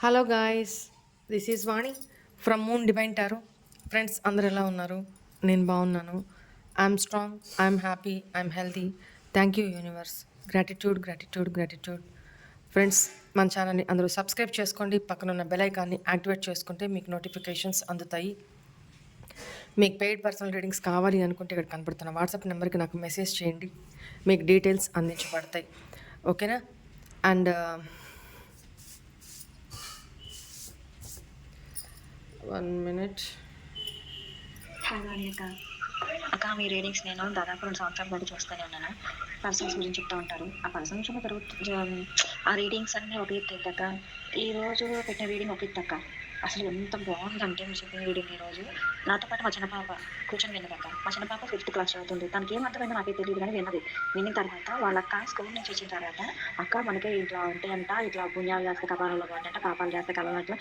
Hello guys, this is Vani from moon divine tarot. Friends అందరు ఎలా ఉన్నారు? నేను బాగున్నాను. I'm strong, I'm happy, I'm healthy. Thank you universe. Gratitude gratitude gratitude. Friends, మన ఛానల్ని అందరూ సబ్స్క్రైబ్ చేసుకోండి. పక్కన ఉన్న బెల్ ఐకాన్ని యాక్టివేట్ చేసుకుంటే మీకు నోటిఫికేషన్స్ అందుతాయి. మీకు పెయిడ్ పర్సనల్ రీడింగ్స్ కావాలి అనుకుంటే ఇక్కడ కనపడుతున్న వాట్సాప్ నెంబర్కి నాకు మెసేజ్ చేయండి. మీకు డీటెయిల్స్ అందించబడతాయి. ఓకేనా? And 1 minute. హాయ్ వాణి అక్క. అక్క, మీ రీడింగ్స్ నేను దాదాపు 2 సంవత్సరాల నుండి చూస్తూనే ఉన్నాను. పర్సన్స్ గురించి చెప్తూ ఉంటారు. ఆ పర్సన్స్ ఆ రీడింగ్స్ అన్నీ ఒక ఎత్తు అక్క. ఈ రోజు పెట్టిన రీడింగ్ ఒక ఎత్తు అక్క. అసలు ఎంత బాగుందంటే మీరు చెప్పిన రీడింగ్ ఈరోజు. నాతో పాటు మా చిన్న పాప కూర్చొని విన్నదక్క. మా చిన్న పాప 5th క్లాస్ చదువుతుంది. తనకి ఏం అర్థమైందో నాకే తెలియదు, కానీ విన్నది. విన్న తర్వాత వాళ్ళ అక్క స్కూల్ నుంచి వచ్చిన తర్వాత, అక్క మనకే ఇట్లా ఉంటాయంట, ఇట్లా పుణ్యాలు చేస్తే కపాలలో పడ్డంట, పాపాలు చేస్తే కలలో అట్లా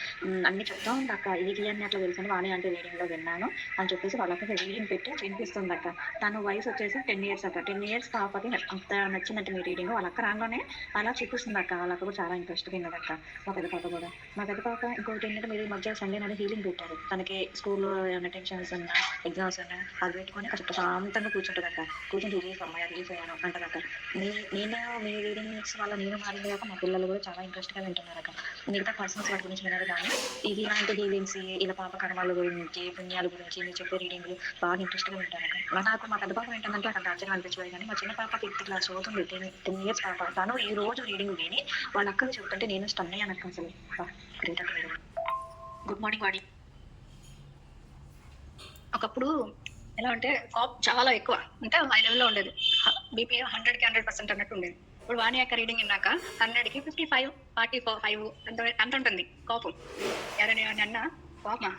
అన్ని చెప్తా ఉంది అక్క. ఇది అన్ని అట్లా తెలుసని వాణి అంటే రీడింగ్లో విన్నాను అని చెప్పేసి వాళ్ళకి రీడింగ్ పెట్టి వినిపిస్తుంది అక్క. తను వయసు వచ్చేసి 10 years అక్క. 10 years పాపకి అంత నచ్చిందంటే మీ రీడింగ్. వాళ్ళ అక్క రాగానే అలా చూపిస్తుంది అక్క. వాళ్ళకి కూడా చాలా ఇంట్రెస్ట్ విన్నదక్క. మా పెద్ద పాప కూడా. మా పెద్ద పాప ఇంకోటి ఏంటంటే, మీరు ఈ మధ్య సండే నాడు హీలింగ్ పెట్టారు. తనకి స్కూల్లో ఏమైనా టెన్షన్స్ ఉన్నా, ఎగ్జామ్స్ ఉన్నా అది పెట్టుకొని కొంచెం ప్రశాంతంగా కూర్చుంటుంది అక్క. కూర్చొని రిలీఫ్ అమ్మాయి రిలీఫ్ అయ్యాను అంటారు అక్క. నేను మీ రీడింగ్స్ వల్ల నేను మారింది కాక మా పిల్లలు కూడా చాలా ఇంట్రెస్ట్గా వింటున్నారు అక్క. మిగతా పర్సన్స్ వాటి గురించి వినరు, కానీ ఇది ఇలాంటి హీలింగ్స్, ఇలా పాప కర్మాల గురించి, పుణ్యాల గురించి మీరు చెప్పే రీడింగ్లు బాగా ఇంట్రెస్ట్గా వింటారు అక్క. నాకు మా పెద్ద పాప ఏంటంటే అక్కడ ఆశ్చర్యం అనిపించలేదు, కానీ మా చిన్న పాప 5th క్లాస్ చదువుతుంది. 10 years పాప. తను ఈ రోజు రీడింగ్ విని వాళ్ళ అక్కలు చెబుతుంటే నేను స్టన్ అయ్యాను అక్క. అసలు గ్రేట్ అక్క. గుడ్ మార్నింగ్ వాణి. ఒకప్పుడు ఎలా అంటే కాప్ చాలా ఎక్కువ, అంటే హై లెవెల్లో ఉండేది. బీపీ 100కి 100% అన్నట్టు ఉండేది. ఇప్పుడు వాణి యొక్క రీడింగ్ విన్నాక 100కి 55, 45 అంత ఉంటుంది కోపం. ఎవరైనా అన్నా కోపమా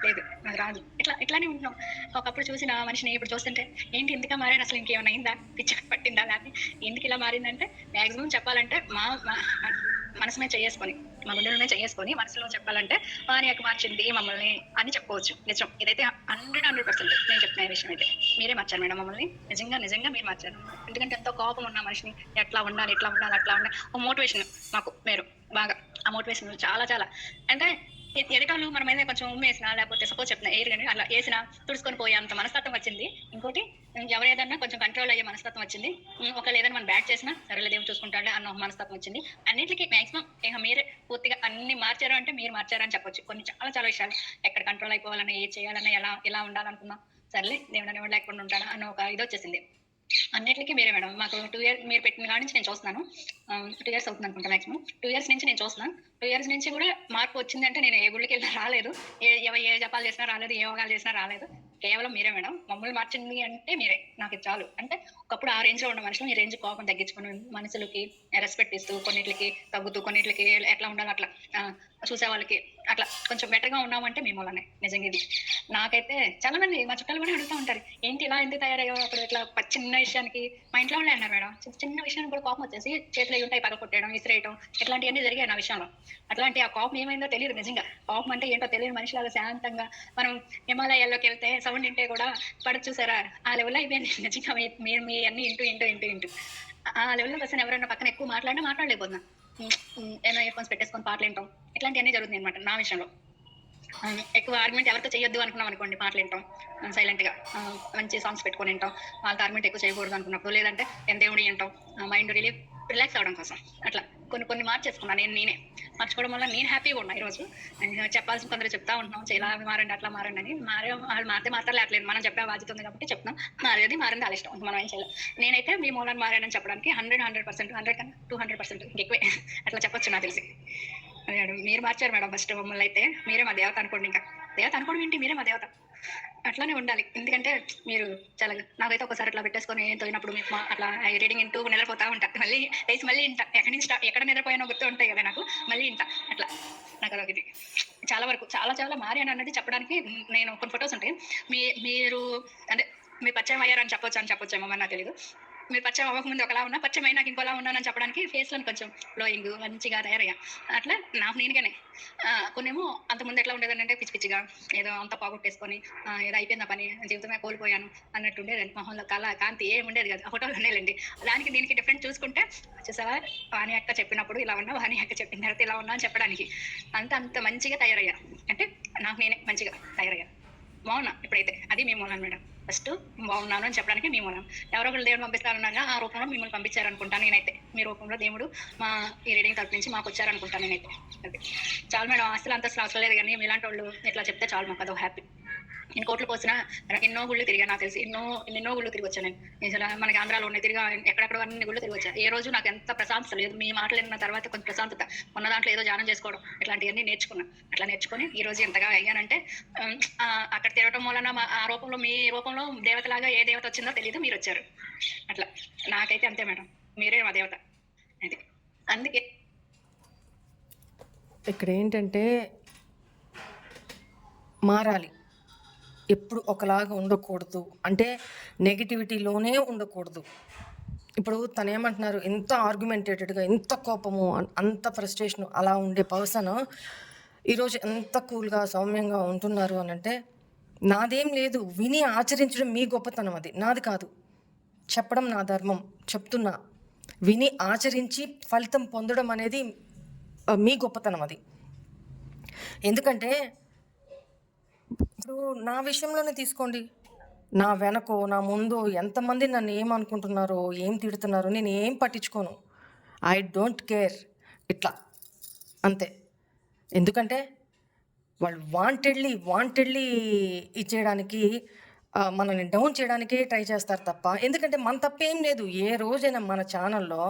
లేదు, నాకు రాదు. ఇట్లానే ఉంటున్నాం. ఒకప్పుడు చూసిన మనిషిని ఇప్పుడు చూస్తుంటే ఏంటి ఇంతగా మారాను, అసలు ఇంకేమైనా అయిందా, పిచ్చి పట్టిందా, లేకపోతే ఎందుకు ఇలా మారిందంటే, మాక్సిమం చెప్పాలంటే మా మనసు మీద చేసుకొని, మా గుండెల మీద చేసుకొని మనసులో చెప్పాలంటే వారి యొక్క మార్చింది మమ్మల్ని అని చెప్పుకోవచ్చు. నిజం, ఇదైతే 100% నేను చెప్తున్న విషయం అయితే. మీరే మార్చారు మేడం మమ్మల్ని. నిజంగా నిజంగా మీరు మార్చారు. ఎందుకంటే ఎంతో కోపం ఉన్న మనిషిని ఎట్లా ఉండాలి, ఎట్లా ఉండాలి, అట్లా ఉండాలి, ఒక మోటివేషన్ మాకు మీరు బాగా. ఆ మోటివేషన్ చాలా చాలా అంటే ఎదుటోళ్ళు మన మీద కొంచెం ఉమ్మేసినా, లేకపోతే సపోజ్ చెప్తున్నా ఎయిర్ కానీ అట్లా వేసినా తుడుచుకొని పోయే అంత మనస్తత్వం వచ్చింది. ఇంకోటి, ఎవరు ఏదన్నా కొంచెం కంట్రోల్ అయ్యే మనస్తత్వం వచ్చింది. ఒకళ్ళు ఏదైనా మనం బ్యాడ్ చేసినా సరేలే దేవుడు చూసుకుంటాడే అన్న ఒక మనస్తత్వం వచ్చింది. అన్నింటికి మాక్సిమం ఇక మీరే పూర్తిగా అన్ని మార్చారు అంటే మీరు మార్చారని చెప్పొచ్చు. కొన్ని చాలా చాలా విషయాలు, ఎక్కడ కంట్రోల్ అయిపోవాలన్నా, ఏ చేయాలన్నా, ఎలా ఉండాలనుకున్నా సర్లే దేవుడు అనేవాడు లేకుండా ఉంటాడా అన్న ఒక ఇది వచ్చేసింది. అన్నిటికీ మీరే మేడం. మాకు 2 years మీరు పెట్టిన కాడి నుంచి నేను చూస్తున్నాను. 2 years అవుతుంది అనుకుంటా మాక్సిమం. 2 years నుంచి నేను చూస్తున్నాను. 2 years నుంచి కూడా మార్పు వచ్చిందంటే నేను ఏ గుళ్ళకి వెళ్ళినా రాలేదు, ఏ జపాలు చేసినా రాలేదు, ఏ యోగాలు చేసినా రాలేదు. కేవలం మీరే మేడం. మమ్మల్ని మార్చింది అంటే మీరే. నాకు ఇది చాలు. అంటే ఒకప్పుడు ఆ రేంజ్ లో ఉన్న మనుషులు ఈ రేంజ్ కోపం తగ్గించుకుని మనుషులకి రెస్పెక్ట్ ఇస్తూ, కొన్నిటికి తగ్గుతూ, కొన్నిటికి ఎట్లా ఉండాలో అట్లా చూసే వాళ్ళకి అట్లా కొంచెం బెటర్ గా ఉన్నామంటే మీ మూలనే. నిజంగా ఇది నాకైతే చాలా మంది మా చుట్టాలు కూడా అడుగుతూ ఉంటారు, ఏంటి ఇలా ఎందుకు తయారయ్యావు అప్పుడు ఇట్లా చిన్న విషయానికి. మా ఇంట్లో వాళ్ళే అన్నారు మేడం, చిన్న విషయానికి కూడా కోపం వచ్చేసి చేతులు అవి ఉంటాయి పగ కొట్టేయడం, విసిరేయడం, ఇట్లాంటివన్నీ జరిగాయి నా విషయంలో. అట్లాంటి ఆ కోపం ఏమైందో తెలియదు. నిజంగా కోపం అంటే ఏంటో తెలియని మనిషిలాగా శాంతంగా మనం హిమాలయాల్లోకి వెళ్తే సౌండ్ వింటే కూడా పడదు చూసారా, ఆ లెవెల్లో అయిపోయింది నిజంగా. మీరు మీ అన్ని ఇంటూ ఆ లెవెల్లో వస్తాను. ఎవరైనా పక్కన ఎక్కువ మాట్లాడినా మాట్లాడలేకపోతున్నా. ఏమైనా ఇయర్ ఫోన్స్ పెట్టేసుకొని పాటలు వింటాం, ఇట్లాంటివన్నీ జరుగుతుంది అనమాట నా విషయంలో. ఎక్కువ ఆర్గ్యుమెంట్ ఎవరితో చేయొద్దు అనుకున్నాం అనుకోండి, పాటలు వింటాం సైలెంట్ గా, మంచి సాంగ్స్ పెట్టుకొని వింటాం. వాళ్ళతో ఆర్గ్యుమెంట్ ఎక్కువ చేయకూడదు అనుకున్నప్పుడు, లేదంటే దేవుడి వింటాం, మైండ్ రిలాక్స్ అవడం కోసం. అట్లా కొన్ని మార్చేసుకున్నాను. నేనే మార్చుకోవడం వల్ల నేను హ్యాపీగా ఉన్నా ఈరోజు. చెప్పాల్సిన కొందరు చెప్తా ఉంటున్నాం, ఇలా మారండి, అట్లా మారండి అని. వాళ్ళు మారితే లేట్లేదు, మనం చెప్పే బాధ్యత ఉంది కాబట్టి చెప్తున్నాం. మారింది వాళ్ళ ఇష్టం, మనం ఏం చేయాలి. నేనైతే మీ మూలాన్ని మారానని చెప్పడానికి 100% 100 కన్నా 200% ఇంకెక్కువే అట్లా చెప్పొచ్చు నాకు తెలిసి. మీరు మార్చారు మేడం ఫస్ట్ మమ్మల్ని. అయితే మీరే మా దేవత అనుకోండి. ఇంకా దేవత అనుకోవడం ఏంటి, మీరే మా దేవత. అట్లానే ఉండాలి. ఎందుకంటే మీరు చాలా, నాకైతే ఒకసారి అట్లా పెట్టేసుకొని తోయినప్పుడు మీకు అట్లా రీడింగ్ ఇంటూ నిద్రపోతా ఉంటా, మళ్ళీ లేచి మళ్ళీ ఇంట, ఎక్కడ నిద్రపోయినా గుర్తు ఉంటాయి కదా నాకు, మళ్ళీ ఇంట. అట్లా నాకు అదొకటి. చాలా వరకు చాలా చాలా మారి అన్నది చెప్పడానికి నేను కొన్ని ఫొటోస్ ఉంటాయి. మీరు అంటే మీ పరిచయం అయ్యారని చెప్పొచ్చు అని చెప్పొచ్చేమో మరి నాకు తెలీదు. మీరు పరిచయం అవ్వకముందు ఒకలా ఉన్నా, పరిచయం అయినాక ఇంకోలా ఉన్నానని చెప్పడానికి ఫేస్‌లో కొంచెం గ్లోయింగ్ మంచిగా తయారయ్యా. అట్లా నాకు నేనుగానే కొన్నేమో అంతకుముందు ఎట్లా ఉండేదాన్నంటే పిచ్చి పిచ్చిగా ఏదో అంతా పోగొట్టేసుకొని ఏదో అయిపోయింది నా పని, జీవితమే కోల్పోయాను అన్నట్టు ఉండేదండి. మొహంలో కాంతి ఏమి ఉండేది కాదు. ఆ ఫోటోలు ఉన్నాయిలెండి. దానికి దీనికి డిఫరెంట్ చూసుకుంటే చూసావా వాణి అక్క చెప్పినప్పుడు ఇలా ఉన్నావు, వాణి అక్క చెప్పిన తర్వాత ఇలా ఉన్నావు అని చెప్పడానికి. అంత మంచిగా తయారయ్యా. అంటే నాకు నేనే మంచిగా తయారయ్యా. బాగున్నా ఇప్పుడైతే. అది మీ మూలం మేడం. ఫస్ట్ బాగున్నాను అని చెప్పడానికి మీ మూలం. ఎవరో ఒకళ్ళు దేవుడు పంపిస్తారన్నారుగా, ఆ రూపంలో మిమ్మల్ని పంపించారనుకుంటా నేనైతే. మీ రూపంలో దేవుడు మా ఈ రీడింగ్ తరపు నుంచి మాకు వచ్చారనుకుంటా నేనైతే. అది చాలు మేడం. ఆస్తులు అంతస్తులు అవసరం లేదు కానీ మీలాంటి వాళ్ళు ఇట్లా చెప్తే చాలు మాకు అదో హ్యాపీ. నేను కోట్లు పోసిన ఎన్నో గుళ్ళు తిరిగా, నాకు తెలిసి ఎన్నో గుళ్ళు తిరిగి వచ్చాను నేను. అసలు మనకి ఆంధ్రాలో ఉన్నాయి తిరిగా, ఎక్కడెక్కడ అన్ని గుళ్ళు తిరిగి వచ్చా. ఏ రోజు నాకు ఎంత ప్రశాంతత లేదు. మీ మాటలు విన్న తర్వాత కొంచెం ప్రశాంతత ఉన్న దాంట్లో ఏదో ధ్యానం చేసుకోవడం ఇట్లాంటివన్నీ నేర్చుకున్నా. అట్లా నేర్చుకొని ఈ రోజు ఎంతగా అయ్యానంటే అక్కడ తిరగటం వలన ఆ రూపంలో మీ రూపంలో దేవతలాగా ఏ దేవత వచ్చిందో తెలియదు, మీరు వచ్చారు. అట్లా నాకైతే అంతే మేడం. మీరే మా దేవత. అది అందుకే ఇక్కడ ఏంటంటే మారాలి. ఎప్పుడు ఒకలాగా ఉండకూడదు. అంటే నెగిటివిటీలోనే ఉండకూడదు. ఇప్పుడు తను ఏమంటున్నారు, ఎంత ఆర్గ్యుమెంటేటెడ్గా, ఎంత కోపము, అంత ఫ్రస్ట్రేషన్ అలా ఉండే పర్సన్ ఈరోజు ఎంత కూల్గా సౌమ్యంగా ఉంటున్నారు అని అంటే నాదేం లేదు. విని ఆచరించడం మీ గొప్పతనం, అది నాది కాదు. చెప్పడం నా ధర్మం, చెప్తున్నా. విని ఆచరించి ఫలితం పొందడం అనేది మీ గొప్పతనం అది. ఎందుకంటే ఇప్పుడు నా విషయంలోనే తీసుకోండి. నా వెనకో నా ముందో ఎంతమంది నన్ను ఏమనుకుంటున్నారో, ఏం తిడుతున్నారో నేను ఏం పట్టించుకోను. I don't care. ఇట్లా అంతే. ఎందుకంటే వాళ్ళు వాంటెడ్లీ ఇచ్చేయడానికి, మనల్ని డౌన్ చేయడానికే ట్రై చేస్తారు తప్ప, ఎందుకంటే మన తప్పేం లేదు. ఏ రోజైనా మన ఛానల్లో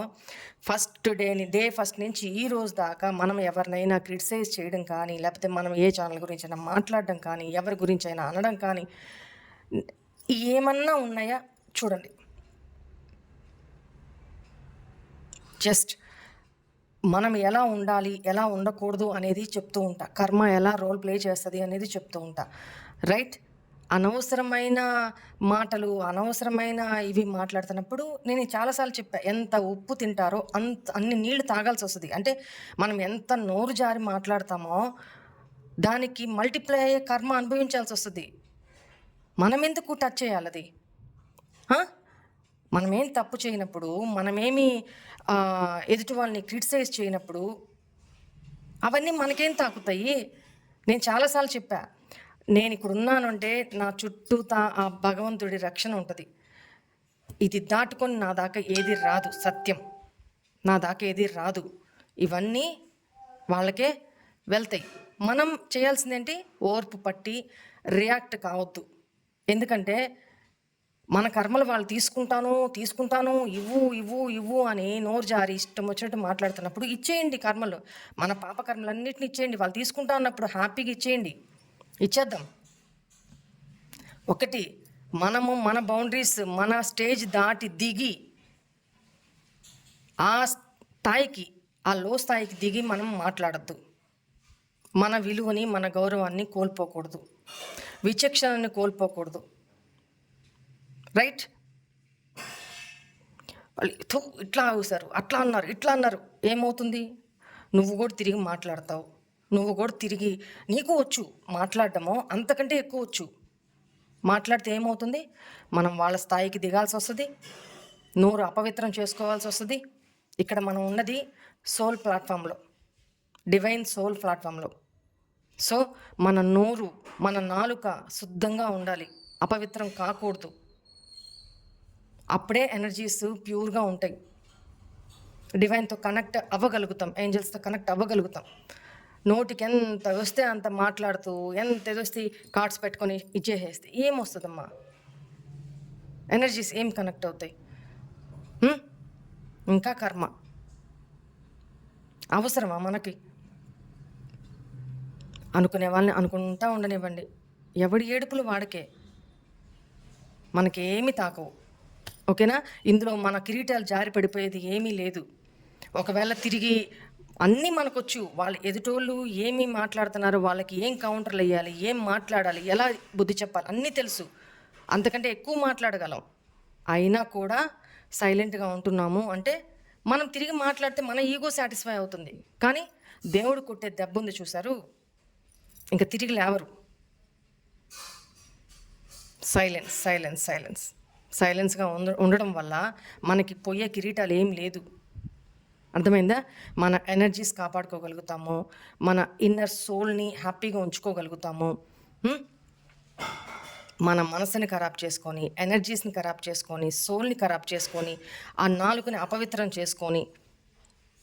డే ఫస్ట్ నుంచి ఈ రోజు దాకా మనం ఎవరినైనా క్రిటిసైజ్ చేయడం కానీ, లేకపోతే మనం ఏ ఛానల్ గురించి అయినా మాట్లాడడం కానీ, ఎవరి గురించి అయినా అనడం కానీ ఏమన్నా ఉన్నాయా చూడండి. జస్ట్ మనం ఎలా ఉండాలి, ఎలా ఉండకూడదు అనేది చెప్తూ ఉంటా. కర్మ ఎలా రోల్ ప్లే చేస్తుంది అనేది చెప్తూ ఉంటా. రైట్? అనవసరమైన మాటలు, అనవసరమైన ఇవి మాట్లాడుతున్నప్పుడు నేను చాలాసార్లు చెప్పా, ఎంత ఉప్పు తింటారో అన్ని నీళ్లు తాగాల్సి వస్తుంది. అంటే మనం ఎంత నోరు జారి మాట్లాడతామో దానికి మల్టిప్లై అయ్యే కర్మ అనుభవించాల్సి వస్తుంది. మనం ఎందుకు టచ్ చేయాలి అది? మనమేం తప్పు చేయనప్పుడు, మనమేమి ఎదుటి వాళ్ళని క్రిటిసైజ్ చేయనప్పుడు అవన్నీ మనకేం తాకుతాయి? నేను చాలాసార్లు చెప్పా, నేను ఇక్కడ ఉన్నాను అంటే నా చుట్టూ ఆ భగవంతుడి రక్షణ ఉంటుంది. ఇది దాటుకొని నా దాకా ఏది రాదు. సత్యం, నా దాకా ఏది రాదు. ఇవన్నీ వాళ్ళకే వెళ్తాయి. మనం చేయాల్సిందేంటి? ఓర్పు పట్టి రియాక్ట్ కావద్దు. ఎందుకంటే మన కర్మలు వాళ్ళు తీసుకుంటాను ఇవ్వు అని నోరు జారి ఇష్టం వచ్చినట్టు మాట్లాడుతున్నప్పుడు ఇచ్చేయండి కర్మలు. మన పాప కర్మలన్నిటిని ఇచ్చేయండి. వాళ్ళు తీసుకుంటా అన్నప్పుడు హ్యాపీగా ఇచ్చేద్దాం. ఒకటి, మనము మన బౌండరీస్, మన స్టేజ్ దాటి దిగి ఆ స్థాయికి, ఆ లో స్థాయికి దిగి మనం మాట్లాడద్దు. మన విలువని, మన గౌరవాన్ని కోల్పోకూడదు, విచక్షణని కోల్పోకూడదు. రైట్? వాళ్ళు ఇట్లా ఆగుతారు, అట్లా అన్నారు. ఏమవుతుంది? నువ్వు కూడా తిరిగి మాట్లాడతావు. నువ్వు కూడా తిరిగి, నీకు వచ్చు మాట్లాడటమో, అంతకంటే ఎక్కువ వచ్చు. మాట్లాడితే ఏమవుతుంది? మనం వాళ్ళ స్థాయికి దిగాల్సి వస్తుంది, నోరు అపవిత్రం చేసుకోవాల్సి వస్తుంది. ఇక్కడ మనం ఉన్నది సోల్ ప్లాట్ఫామ్లో, డివైన్ సోల్ ప్లాట్ఫామ్లో. సో మన నోరు, మన నాలుక శుద్ధంగా ఉండాలి, అపవిత్రం కాకూడదు. అప్పుడే ఎనర్జీస్ ప్యూర్గా ఉంటాయి. డివైన్తో కనెక్ట్ అవ్వగలుగుతాం, ఏంజల్స్తో కనెక్ట్ అవ్వగలుగుతాం. నోటికి ఎంత వస్తే అంత మాట్లాడుతూ, ఎంత వస్తే కార్డ్స్ పెట్టుకొని ఇచ్చేసేస్తే ఏమొస్తుందమ్మా? ఎనర్జీస్ ఏం కనెక్ట్ అవుతాయి? ఇంకా కర్మ అవసరమా మనకి? అనుకునే వాళ్ళని అనుకుంటా ఉండనివ్వండి. ఎవడి ఏడుపులు వాడికే, మనకేమీ తాకవు. ఓకేనా? ఇందులో మన కిరీటాలు జారి పడిపోయేది ఏమీ లేదు. ఒకవేళ తిరిగి అన్నీ మనకొచ్చు, వాళ్ళు ఎదుటోళ్ళు ఏమి మాట్లాడుతున్నారు, వాళ్ళకి ఏం కౌంటర్లు వేయాలి, ఏం మాట్లాడాలి, ఎలా బుద్ధి చెప్పాలి, అన్నీ తెలుసు. అంతకంటే ఎక్కువ మాట్లాడగలం. అయినా కూడా సైలెంట్గా ఉంటున్నాము అంటే మనం తిరిగి మాట్లాడితే మన ఈగో సాటిస్ఫై అవుతుంది. కానీ దేవుడు కొట్టే దెబ్బ ఉంది చూసారు, ఇంకా తిరిగి లేవరు. సైలెన్స్ సైలెన్స్ సైలెన్స్ సైలెన్స్గా ఉండడం వల్ల మనకి పోయే కిరీటాలు ఏం లేదు. అర్థమైందా? మన ఎనర్జీస్ కాపాడుకోగలుగుతాము, మన ఇన్నర్ సోల్ని హ్యాపీగా ఉంచుకోగలుగుతాము. మన మనసుని ఖరాబ్ చేసుకొని, ఎనర్జీస్ని ఖరాబ్ చేసుకొని, సోల్ని ఖరాబ్ చేసుకొని, ఆ నాలుకని అపవిత్రం చేసుకొని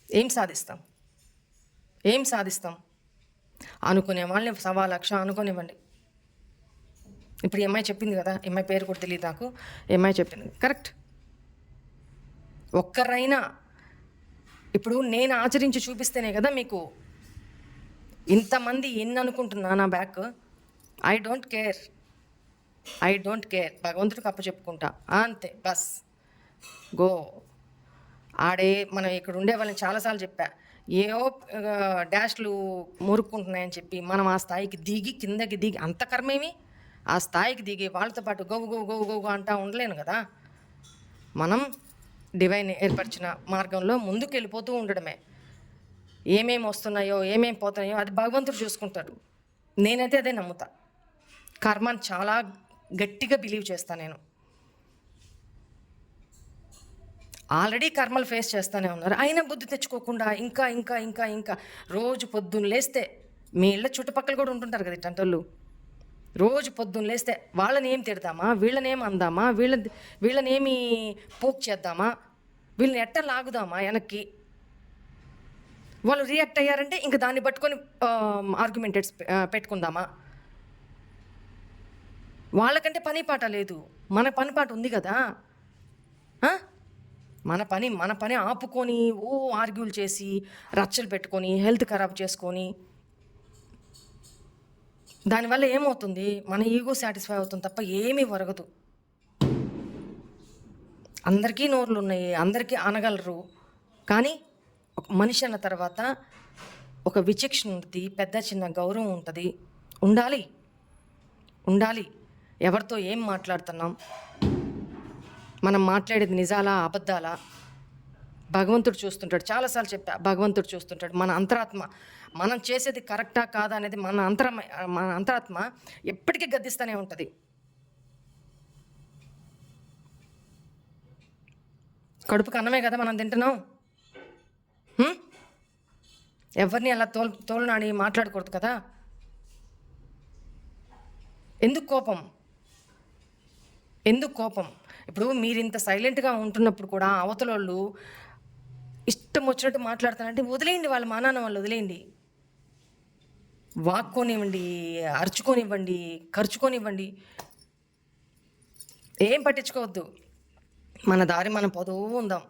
ఏం సాధిస్తాం? ఏం సాధిస్తాం? అనుకునే వాళ్ళని 1,00,000 అనుకోనివ్వండి. ఇప్పుడు ఈ అమ్మాయి చెప్పింది కదా, ఈ అమ్మాయి పేరు కూడా తెలియదు నాకు, ఈ అమ్మాయి చెప్పింది కరెక్ట్. ఒక్కరైనా ఇప్పుడు నేను ఆచరించి చూపిస్తేనే కదా మీకు ఇంతమంది ఎన్ని అనుకుంటున్నా నా బ్యాక్. ఐ డోంట్ కేర్, భగవంతుడికి అప్పచెప్పుకుంటా అంతే, బస్ గో. ఆడే మనం ఇక్కడ ఉండే వాళ్ళని చాలాసార్లు చెప్పా, ఏవో డాష్లు మురుక్కుంటున్నాయని చెప్పి మనం ఆ స్థాయికి దిగి కిందకి దిగి అంత కర్మేమి, ఆ స్థాయికి దిగి వాళ్ళతో పాటు గౌ గౌ గౌ గౌ అంటా ఉండలేను కదా. మనం డివైన్ ఏర్పరిచిన మార్గంలో ముందుకు వెళ్ళిపోతూ ఉండడమే. ఏమేమి వస్తున్నాయో ఏమేమి పోతున్నాయో అది భగవంతుడు చూసుకుంటాడు. నేనైతే అదే నమ్ముతా. కర్మని చాలా గట్టిగా బిలీవ్ చేస్తాను నేను. ఆల్రెడీ కర్మలు ఫేస్ చేస్తూనే ఉన్నారు, అయినా బుద్ధి తెచ్చుకోకుండా ఇంకా ఇంకా ఇంకా ఇంకా రోజు పొద్దున్న లేస్తే, మీ ఇళ్ళ చుట్టుపక్కల కూడా ఉంటుంటారు కదా ఇట్టంటోళ్ళు, రోజు పొద్దున్న లేస్తే వాళ్ళని ఏం తిడదామా, వీళ్ళని ఏం అందామా, వీళ్ళని ఏమి పోక్ చేద్దామా, వీళ్ళని ఎట్ట లాగుదామా వెనక్కి. వాళ్ళు రియాక్ట్ అయ్యారంటే ఇంకా దాన్ని పట్టుకొని ఆర్గ్యుమెంటెడ్స్ పెట్టుకుందామా. వాళ్ళకంటే పని పాట లేదు, మన పని పాట ఉంది కదా. మన పని ఆపుకొని ఓ ఆర్గ్యూలు చేసి రచ్చలు పెట్టుకొని హెల్త్ ఖరాబ్ చేసుకొని దానివల్ల ఏమవుతుంది, మన ఈగో సాటిస్ఫై అవుతుంది తప్ప ఏమీ ఒరగదు. అందరికీ నోర్లు ఉన్నాయి, అందరికీ అనగలరు, కానీ ఒక మనిషి అన్న తర్వాత ఒక విచక్షణ ఉంటుంది, పెద్ద చిన్న గౌరవం ఉంటుంది. ఉండాలి. ఎవరితో ఏం మాట్లాడుతున్నాం, మనం మాట్లాడేది నిజాలా అబద్ధాలా, భగవంతుడు చూస్తుంటాడు. చాలాసార్లు చెప్పా, భగవంతుడు చూస్తుంటాడు. మన అంతరాత్మ మనం చేసేది కరెక్టా కాదా అనేది మన అంతరాత్మ ఎప్పటికీ గద్దిస్తూనే ఉంటుంది. కడుపుకి అన్నమే కదా మనం తింటున్నాం. ఎవరిని అలా తోలనాడి మాట్లాడకూడదు కదా. ఎందుకు కోపం? ఇప్పుడు మీరు ఇంత సైలెంట్గా ఉంటున్నప్పుడు కూడా అవతల వాళ్ళు ఇష్టం వచ్చినట్టు మాట్లాడుతారంటే వదిలేయండి, వాళ్ళ మానాన్న వాళ్ళు వదిలేయండి. వాక్కోనివ్వండి, అరుచుకోనివ్వండి, ఖర్చుకోనివ్వండి, ఏం పట్టించుకోవద్దు. మన దారి మనం పోతూ ఉందాం,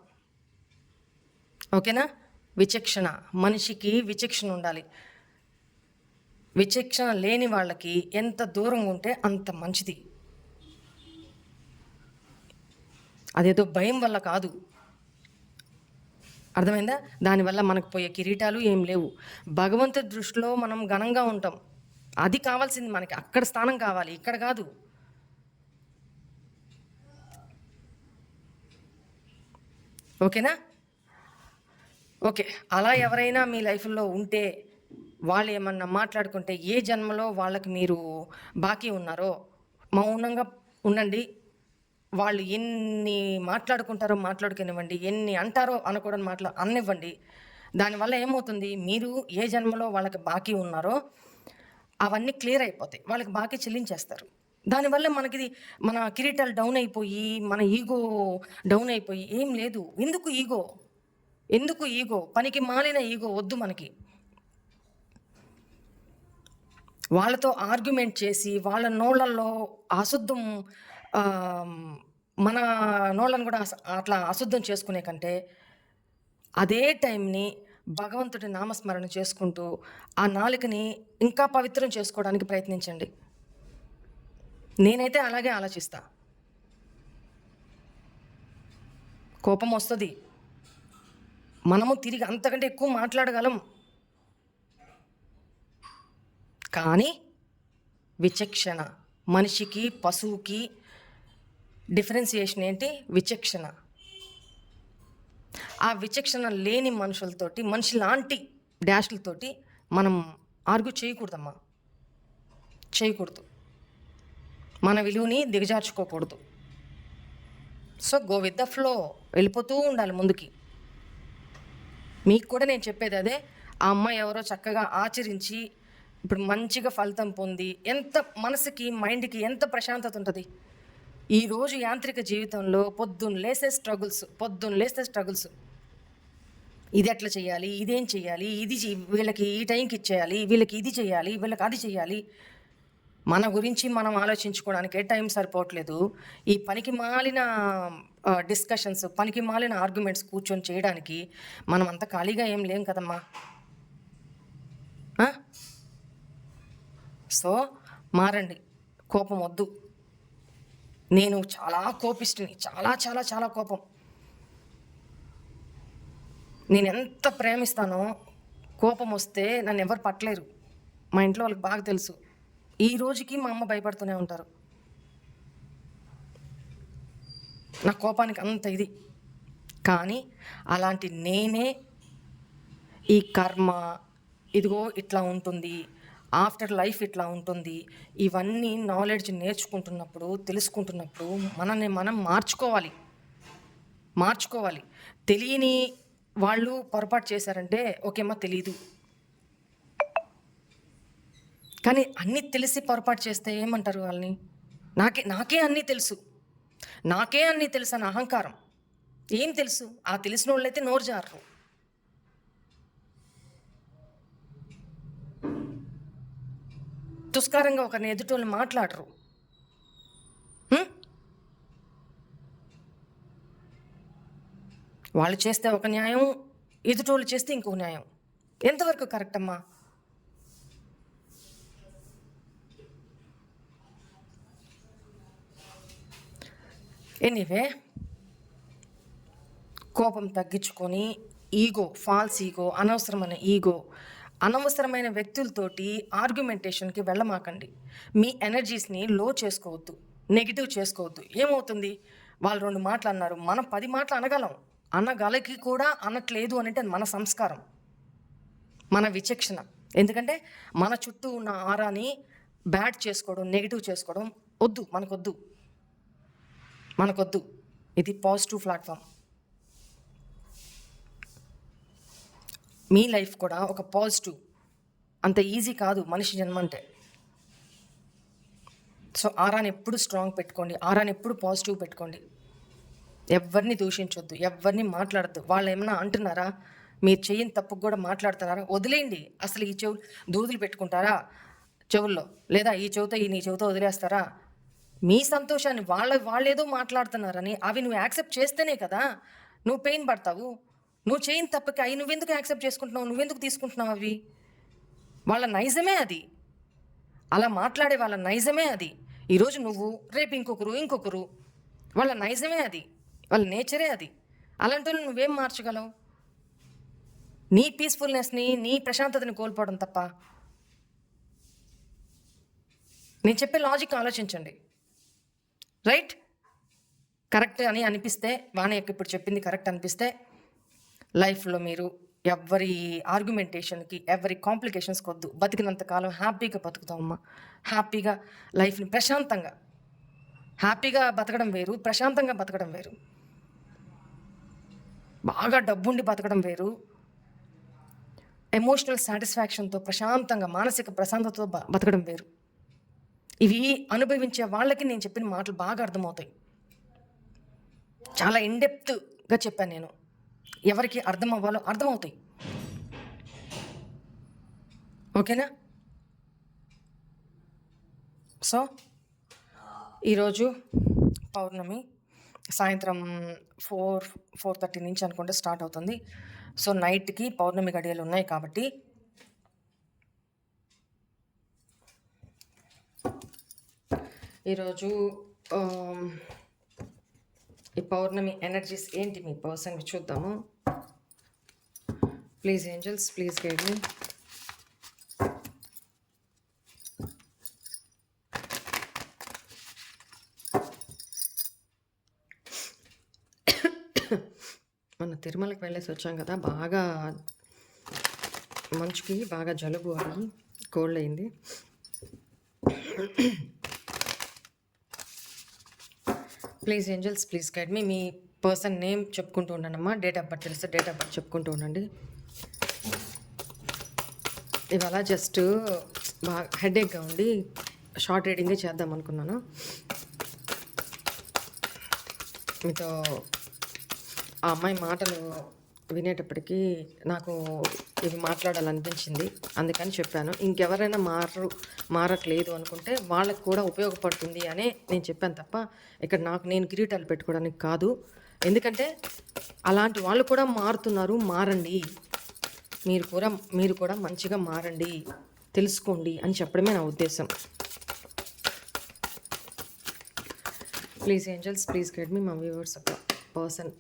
ఓకేనా? విచక్షణ, మనిషికి విచక్షణ ఉండాలి. విచక్షణ లేని వాళ్ళకి ఎంత దూరంగా ఉంటే అంత మంచిది. అదేదో భయం వల్ల కాదు, అర్థమైందా? దానివల్ల మనకు పోయే కిరీటాలు ఏం లేవు. భగవంతుడి దృష్టిలో మనం ఘనంగా ఉంటాం, అది కావాల్సింది మనకి. అక్కడ స్థానం కావాలి, ఇక్కడ కాదు. ఓకేనా? ఓకే. అలా ఎవరైనా మీ లైఫ్లో ఉంటే, వాళ్ళు ఏమన్నా మాట్లాడుకుంటే, ఏ జన్మలో వాళ్ళకి మీరు బాకీ ఉన్నారో మౌనంగా ఉండండి. వాళ్ళు ఎన్ని మాట్లాడుకుంటారో మాట్లాడుకునివ్వండి, ఎన్ని అంటారో అనకూడని అన్నివ్వండి. దానివల్ల ఏమవుతుంది, మీరు ఏ జన్మలో వాళ్ళకి బాకీ ఉన్నారో అవన్నీ క్లియర్ అయిపోతాయి, వాళ్ళకి బాకీ చెల్లించేస్తారు. దానివల్ల మన కిరీటాలు డౌన్ అయిపోయి, మన ఈగో డౌన్ అయిపోయి ఏం లేదు. ఎందుకు ఈగో? పనికి మాలిన ఈగో వద్దు మనకి. వాళ్ళతో ఆర్గ్యుమెంట్ చేసి వాళ్ళ నోళ్ళల్లో అశుద్ధం, మన నోళ్ళను కూడా అట్లా అశుద్ధం చేసుకునే కంటే అదే టైంని భగవంతుడి నామస్మరణ చేసుకుంటూ ఆ నాలుకని ఇంకా పవిత్రం చేసుకోవడానికి ప్రయత్నించండి. నేనైతే అలాగే ఆలోచిస్తా. కోపం వస్తుంది, మనము తిరిగి అంతకంటే ఎక్కువ మాట్లాడగలం, కానీ విచక్షణ. మనిషికి పశువుకి డిఫరెన్సియేషన్ ఏంటి? విచక్షణ. ఆ విచక్షణ లేని మనుషులతోటి, మనిషి లాంటి డాష్లతోటి మనం ఆర్గ్యూ చేయకూడదమ్మా, చేయకూడదు. మన విలువని దిగజార్చుకోకూడదు. So go with the flow, వెళ్ళిపోతూ ఉండాలి ముందుకి. మీకు కూడా నేను చెప్పేది అదే. ఆ అమ్మాయి ఎవరో చక్కగా ఆచరించి ఇప్పుడు మంచిగా ఫలితం పొంది ఎంత మనసుకి, మైండ్కి ఎంత ప్రశాంతత ఉంటుంది. ఈరోజు యాంత్రిక జీవితంలో పొద్దున్న లేసే స్ట్రగుల్స్, ఇది ఎట్లా చేయాలి, ఇదేం చేయాలి, వీళ్ళకి ఈ టైంకి ఇచ్చేయాలి, వీళ్ళకి ఇది చేయాలి, వీళ్ళకి అది చేయాలి. మన గురించి మనం ఆలోచించుకోవడానికే టైం సరిపోవట్లేదు. ఈ పనికి మాలిన డిస్కషన్స్, పనికి మాలిన ఆర్గ్యుమెంట్స్ కూర్చొని చేయడానికి మనం అంత ఖాళీగా ఏం లేం కదమ్మా. సో మారండి, కోపం వద్దు. నేను చాలా కోపిష్టిని, చాలా చాలా చాలా కోపం. నేను ఎంత ప్రేమిస్తానో, కోపం వస్తే నన్ను ఎవరు పట్టలేరు. మా ఇంట్లో వాళ్ళకి బాగా తెలుసు. ఈ రోజుకి మా అమ్మ భయపడుతూనే ఉంటారు నా కోపానికి అంత ఇది. కానీ అలాంటి నేనే ఈ కర్మ, ఇదిగో ఇట్లా ఉంటుంది, ఆఫ్టర్ లైఫ్ ఇట్లా ఉంటుంది, ఇవన్నీ నాలెడ్జ్ నేర్చుకుంటున్నప్పుడు, తెలుసుకుంటున్నప్పుడు మనల్ని మనం మార్చుకోవాలి. తెలియని వాళ్ళు పొరపాటు చేశారంటే ఓకేమ్మా తెలీదు, కానీ అన్నీ తెలిసి పొరపాటు చేస్తే ఏమంటారు వాళ్ళని? నాకే అన్నీ తెలుసు అని అహంకారం. ఏం తెలుసు? ఆ తెలిసిన వాళ్ళైతే నోరు జారరు. తుస్కారంగా ఒకరిని ఎదుటోళ్ళు మాట్లాడరు. వాళ్ళు చేస్తే ఒక న్యాయం, ఎదుటోళ్ళు చేస్తే ఇంకో న్యాయం. ఎంతవరకు కరెక్ట్ అమ్మా? ఎనీవే, కోపం తగ్గించుకొని ఫాల్స్ ఈగో, అనవసరమైన వ్యక్తులతోటి ఆర్గ్యుమెంటేషన్కి వెళ్ళమాకండి. మీ ఎనర్జీస్ని లో చేసుకోవద్దు, నెగిటివ్ చేసుకోవద్దు. ఏమవుతుంది? వాళ్ళు 2 మాటలు అన్నారు, మనం 10 మాటలు అనగలకి కూడా అనట్లేదు అని అంటే మన సంస్కారం, మన విచక్షణ. ఎందుకంటే మన చుట్టూ ఉన్న ఆరాని బ్యాడ్ చేసుకోవడం, నెగిటివ్ చేసుకోవడం మనకొద్దు. ఇది పాజిటివ్ ప్లాట్ఫామ్. మీ లైఫ్ కూడా ఒక పాజిటివ్. అంత ఈజీ కాదు మనిషి జన్మ అంటే. సో ఆరాని ఎప్పుడు స్ట్రాంగ్ పెట్టుకోండి, ఆరాని ఎప్పుడు పాజిటివ్ పెట్టుకోండి. ఎవరిని దూషించొద్దు, ఎవరిని మాట్లాడద్దు. వాళ్ళు ఏమన్నా అంటున్నారా, మీరు చేయని తప్పుకు కూడా మాట్లాడుతున్నారా, వదిలేయండి. అసలు ఈ దూదులు పెట్టుకుంటారా చెవుల్లో, లేదా ఈ చెవితో వదిలేస్తారా? మీ సంతోషాన్ని వాళ్ళేదో మాట్లాడుతున్నారని అవి నువ్వు యాక్సెప్ట్ చేస్తేనే కదా నువ్వు పెయిన్ పడతావు. నువ్వు చేయని తప్పకి అవి నువ్వెందుకు యాక్సెప్ట్ చేసుకుంటున్నావు, నువ్వెందుకు తీసుకుంటున్నావు? అవి వాళ్ళ నైజమే అది, అలా మాట్లాడే వాళ్ళ నైజమే అది. ఈరోజు నువ్వు, రేపు ఇంకొకరు, వాళ్ళ నైజమే అది, వాళ్ళ నేచరే అది. అలాంటి వాళ్ళు నువ్వేం మార్చగలవు? నీ పీస్ఫుల్నెస్ని, నీ ప్రశాంతతని కోల్పోవడం తప్ప. నేను చెప్పే లాజిక్ ఆలోచించండి. రైట్? కరెక్ట్ అని అనిపిస్తే, వాణి ఇప్పుడు చెప్పింది కరెక్ట్ అనిపిస్తే, లైఫ్లో మీరు ఎవరి ఆర్గ్యుమెంటేషన్కి, ఎవరి కాంప్లికేషన్స్కి వద్దు. బతికినంతకాలం హ్యాపీగా బతుకుతామమ్మా. హ్యాపీగా లైఫ్ని హ్యాపీగా బతకడం వేరు, ప్రశాంతంగా బతకడం వేరు. బాగా డబ్బుండి బతకడం వేరు, ఎమోషనల్ సాటిస్ఫాక్షన్తో ప్రశాంతంగా, మానసిక ప్రశాంతతతో బతకడం వేరు. ఇవి అనుభవించే వాళ్ళకి నేను చెప్పిన మాటలు బాగా అర్థమవుతాయి. చాలా ఇన్డెప్త్గా చెప్పాను నేను. ఎవరికి అర్థం అవ్వాలో అర్థమవుతాయి. ఓకేనా? సో ఈరోజు పౌర్ణమి సాయంత్రం 4:30 నుంచి అనుకుంటే స్టార్ట్ అవుతుంది. సో నైట్కి పౌర్ణమి గడియలు ఉన్నాయి కాబట్టి ఈరోజు ఈ పౌర్ణమి ఎనర్జీస్ ఏంటి మీ పర్సన్కి చూద్దాము. ప్లీజ్ ఏంజల్స్, ప్లీజ్ గైడ్ మీ. మన తిరుమలకి వెళ్ళేసి వచ్చాం కదా, బాగా మంచుకి బాగా జలుబు అయ్యి కోల్డ్ అయింది. Please angels, please guide me person name చెప్పుకుంటూ ఉండండమ్మా. డేట్ ఆఫ్ బర్త్ తెలిస్తే డేట్ ఆఫ్ బర్త్ చెప్పుకుంటూ ఉండండి. ఇవాళ జస్ట్ బాగా హెడేక్గా ఉండి షార్ట్ రీడింగే చేద్దాం అనుకున్నాను. మీతో ఆ అమ్మాయి మాటలు వినేటప్పటికీ నాకు ఇవి మాట్లాడాలనిపించింది, అందుకని చెప్పాను. ఇంకెవరైనా మారట్లేదు అనుకుంటే వాళ్ళకి కూడా ఉపయోగపడుతుంది అనే నేను చెప్పాను తప్ప ఇక్కడ నేను కిరీటాలు పెట్టుకోవడానికి కాదు. ఎందుకంటే అలాంటి వాళ్ళు కూడా మారుతున్నారు, మారండి. మీరు కూడా మంచిగా మారండి, తెలుసుకోండి అని చెప్పడమే నా ఉద్దేశం. Please angels, please guide me. మా వ్యూవర్స్ పర్సన్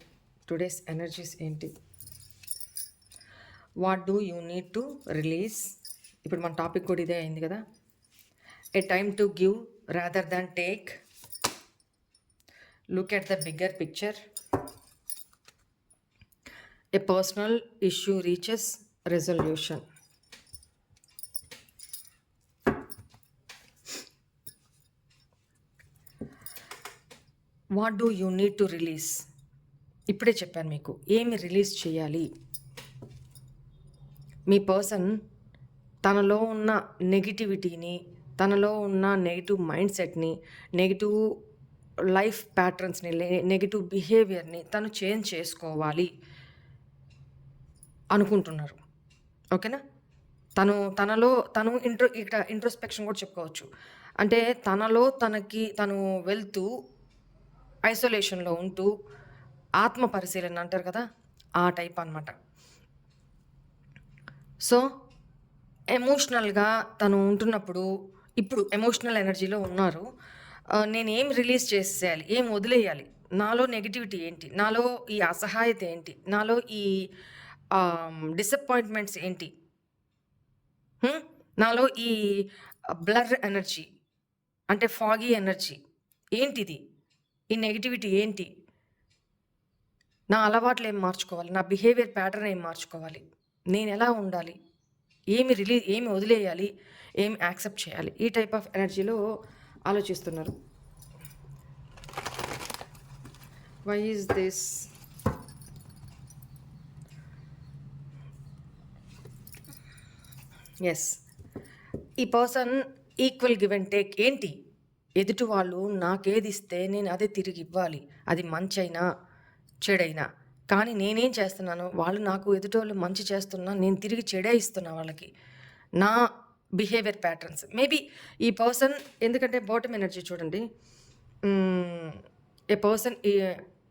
టుడేస్ ఎనర్జీస్ ఏంటి? What do you need to release? ఇప్పుడు మన టాపిక్ కూడా ఇదే అయింది కదా. A time to give rather than take. Look at the bigger picture. A personal issue reaches resolution. What do you need to release? ఇప్పుడే చెప్పాను మీకు ఏమి రిలీజ్ చేయాలి. మీ పర్సన్ తనలో ఉన్న నెగిటివిటీని, తనలో ఉన్న నెగిటివ్ మైండ్ సెట్ని, నెగిటివ్ లైఫ్ ప్యాటర్న్స్ని, నెగిటివ్ బిహేవియర్ని తను చేంజ్ చేసుకోవాలి అనుకుంటున్నారు. ఓకేనా? తనలో ఇక్కడ ఇంట్రోస్పెక్షన్ కూడా చెప్పుకోవచ్చు. అంటే తను వెళ్తూ ఐసోలేషన్లో ఉంటూ ఆత్మ పరిశీలన అంటారు కదా, ఆ టైప్ అనమాట. సో ఎమోషనల్గా తను ఉంటున్నప్పుడు, ఇప్పుడు ఎమోషనల్ ఎనర్జీలో ఉన్నారు. నేను ఏం రిలీజ్ చేసేయాలి, ఏం వదిలేయాలి, నాలో నెగిటివిటీ ఏంటి, నాలో ఈ అసహాయత ఏంటి, నాలో ఈ డిసప్పాయింట్మెంట్స్ ఏంటి, నాలో ఈ బ్లర్ ఎనర్జీ అంటే ఫాగీ ఎనర్జీ ఏంటిది, ఈ నెగిటివిటీ ఏంటి, నా అలవాట్లు ఏం మార్చుకోవాలి, నా బిహేవియర్ ప్యాటర్న్ ఏం మార్చుకోవాలి, నేను ఎలా ఉండాలి, ఏమి వదిలేయాలి, ఏమి యాక్సెప్ట్ చేయాలి, ఈ టైప్ ఆఫ్ ఎనర్జీలో ఆలోచిస్తున్నారు. Why is this? ఎస్, ఈ person equal give and take. ఏంటి, ఎదుటి వాళ్ళు నాకేది ఇస్తే నేను అదే తిరిగి ఇవ్వాలి, అది మంచి అయినా చెడైనా. కానీ నేనేం చేస్తున్నాను, వాళ్ళు నాకు ఎదుటి వాళ్ళు మంచి చేస్తున్నా, నేను తిరిగి చెడే ఇస్తున్నా వాళ్ళకి. నా బిహేవియర్ ప్యాటర్న్స్ మేబీ ఈ పర్సన్, ఎందుకంటే బాటమ్ ఎనర్జీ చూడండి.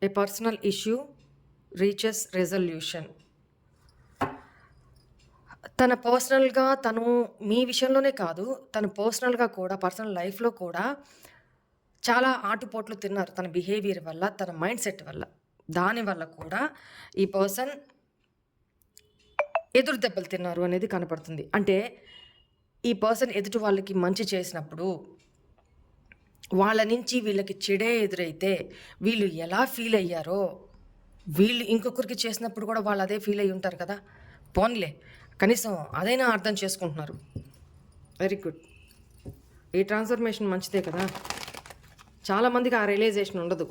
ఏ పర్సనల్ ఇష్యూ రీచెస్ రెజల్యూషన్. తన పర్సనల్గా తను మీ విషయంలోనే కాదు, తను పర్సనల్గా కూడా, పర్సనల్ లైఫ్లో కూడా చాలా ఆటుపోట్లు తిన్నారు తన బిహేవియర్ వల్ల, తన మైండ్ సెట్ వల్ల. దానివల్ల కూడా ఈ పర్సన్ ఎదురు దెబ్బలు తిన్నారు అనేది కనపడుతుంది. అంటే ఈ పర్సన్ ఎదుటి వాళ్ళకి మంచి చేసినప్పుడు వాళ్ళ నుంచి వీళ్ళకి చెడే ఎదురైతే వీళ్ళు ఎలా ఫీల్ అయ్యారో, వీళ్ళు ఇంకొకరికి చేసినప్పుడు కూడా వాళ్ళు అదే ఫీల్ అయ్యి ఉంటారు కదా. పోన్లే, కనీసం అదైనా అర్థం చేసుకుంటున్నారు. Very good. ఈ ట్రాన్స్ఫర్మేషన్ మంచిదే కదా. చాలామందికి ఆ రియలైజేషన్ ఉండదు.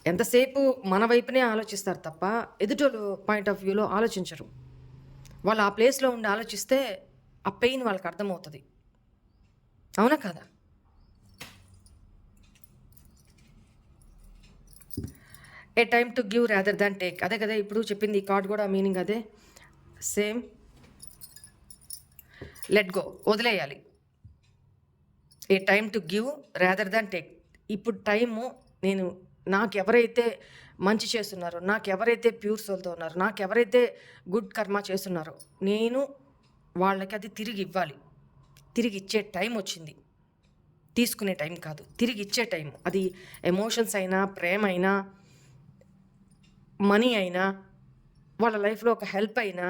ఎంతసేపు మన వైపునే ఆలోచిస్తారు తప్ప ఎదుటోళ్ళు పాయింట్ ఆఫ్ వ్యూలో ఆలోచించరు. వాళ్ళు ఆ ప్లేస్లో ఉండి ఆలోచిస్తే ఆ పెయిన్ వాళ్ళకి అర్థమవుతుంది. అవునా కదా? A time to give rather than take. అదే కదా ఇప్పుడు చెప్పింది, ఈ కార్డ్ కూడా మీనింగ్ అదే సేమ్. లెట్ గో, వదిలేయాలి. A time to give rather than take. ఇప్పుడు టైము, నేను నాకెవరైతే మంచి చేస్తున్నారో, నాకెవరైతే ప్యూర్ సోల్తో ఉన్నారో, నాకెవరైతే గుడ్ కర్మ చేస్తున్నారో, నేను వాళ్ళకి అది తిరిగి ఇవ్వాలి. తిరిగి ఇచ్చే టైం వచ్చింది. తీసుకునే టైం కాదు, తిరిగి ఇచ్చే టైం. అది ఎమోషన్స్ అయినా, ప్రేమ అయినా, మనీ అయినా, వాళ్ళ లైఫ్లో ఒక హెల్ప్ అయినా,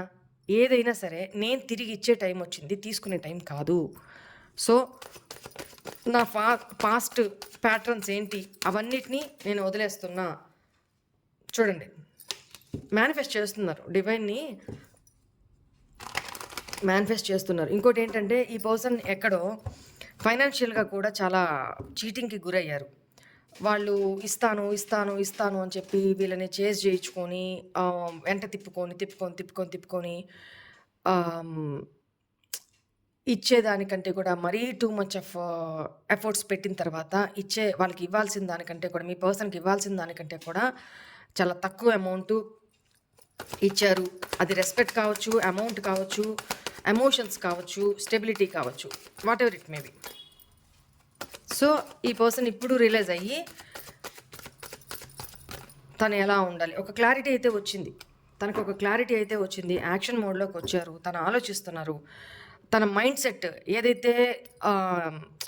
ఏదైనా సరే నేను తిరిగి ఇచ్చే టైం వచ్చింది, తీసుకునే టైం కాదు. సో నా పాస్ట్ ప్యాటర్న్స్ ఏంటి, అవన్నిటినీ నేను వదిలేస్తున్నా. చూడండి, మేనిఫెస్ట్ చేస్తున్నారు, డివైన్ని మేనిఫెస్ట్ చేస్తున్నారు. ఇంకోటి ఏంటంటే ఈ పర్సన్ ఎక్కడో ఫైనాన్షియల్గా కూడా చాలా చీటింగ్కి గురయ్యారు. వాళ్ళు ఇస్తాను ఇస్తాను ఇస్తాను అని చెప్పి వీళ్ళని చేజ్ చేయించుకొని వెంట తిప్పుకొని తిప్పుకొని తిప్పుకొని తిప్పుకొని ఆమ్, ఇచ్చేదానికంటే కూడా మరీ టూ మచ్ ఆఫ్ ఎఫర్ట్స్ పెట్టిన తర్వాత వాళ్ళకి ఇవ్వాల్సిన దానికంటే కూడా, మీ పర్సన్కి ఇవ్వాల్సిన దానికంటే కూడా చాలా తక్కువ అమౌంట్ ఇచ్చారు. అది రెస్పెక్ట్ కావచ్చు, అమౌంట్ కావచ్చు, ఎమోషన్స్ కావచ్చు, స్టెబిలిటీ కావచ్చు, what ever it may B. So ఈ పర్సన్ ఇప్పుడు రియలైజ్ అయ్యి తను ఎలా ఉండాలి, ఒక క్లారిటీ అయితే వచ్చింది, తనకు ఒక క్లారిటీ అయితే వచ్చింది. యాక్షన్ మోడ్లోకి వచ్చారు, తను ఆలోచిస్తున్నారు. తన మైండ్ సెట్ ఏదైతే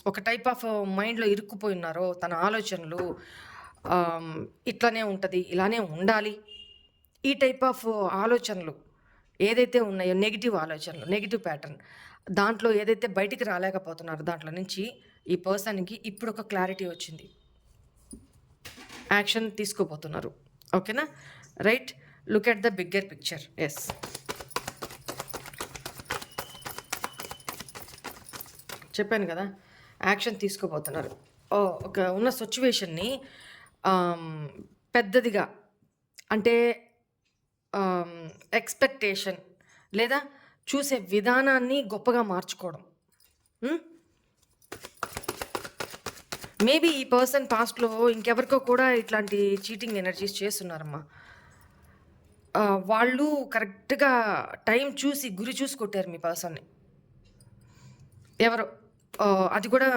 ఒక టైప్ ఆఫ్ మైండ్లో ఇరుక్కుపోయి ఉన్నారో, తన ఆలోచనలు ఇట్లానే ఉంటుంది, ఇలానే ఉండాలి, ఈ టైప్ ఆఫ్ ఆలోచనలు ఏదైతే ఉన్నాయో, నెగిటివ్ ఆలోచనలు, నెగిటివ్ ప్యాటర్న్, దాంట్లో ఏదైతే బయటికి రాలేకపోతున్నారో దాంట్లో నుంచి ఈ పర్సన్కి ఇప్పుడు ఒక క్లారిటీ వచ్చింది, యాక్షన్ తీసుకోబోతున్నారు. ఓకేనా? Right, look at the bigger picture. Yes, చెప్పాను కదా, యాక్షన్ తీసుకోబోతున్నారు. ఒక ఉన్న సిచ్యువేషన్ని పెద్దదిగా, అంటే ఎక్స్పెక్టేషన్ లేదా చూసే విధానాన్ని గొప్పగా మార్చుకోవడం. మేబీ ఈ పర్సన్ పాస్ట్లో ఇంకెవరికో కూడా ఇట్లాంటి చీటింగ్ ఎనర్జీస్ చేస్తున్నారమ్మా. వాళ్ళు కరెక్ట్గా టైం చూసి గురి చూసి కొట్టారు మీ పర్సన్ని. ఎవరో అది కూడా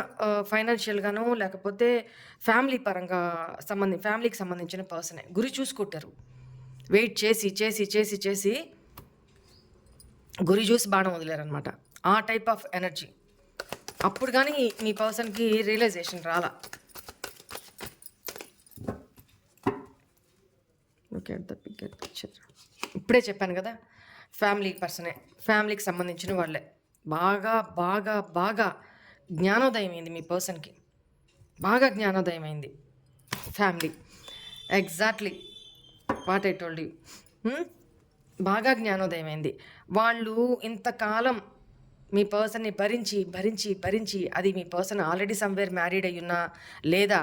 ఫైనాన్షియల్గానో లేకపోతే ఫ్యామిలీ పరంగా ఫ్యామిలీకి సంబంధించిన పర్సనే గురి చూసి కొట్టారు. వెయిట్ చేసి చేసి చేసి చేసి గురి చూసి బాణం వదిలేరనమాట. ఆ టైప్ ఆఫ్ ఎనర్జీ. అప్పుడు కానీ మీ పర్సన్కి రియలైజేషన్ రాలా. ఓకే, అట్ ద పిక్చర్ ఇప్పుడే చెప్పాను కదా, ఫ్యామిలీ పర్సనే, ఫ్యామిలీకి సంబంధించిన వాళ్ళే. బాగా బాగా బాగా జ్ఞానోదయం అయింది మీ పర్సన్కి, బాగా జ్ఞానోదయం అయింది family. Exactly what I told you. బాగా జ్ఞానోదయం అయింది. వాళ్ళు ఇంతకాలం మీ పర్సన్ని భరించి భరించి భరించి, అది మీ పర్సన్ ఆల్రెడీ సమ్వేర్ మ్యారీడ్ అయ్యున్నా, లేదా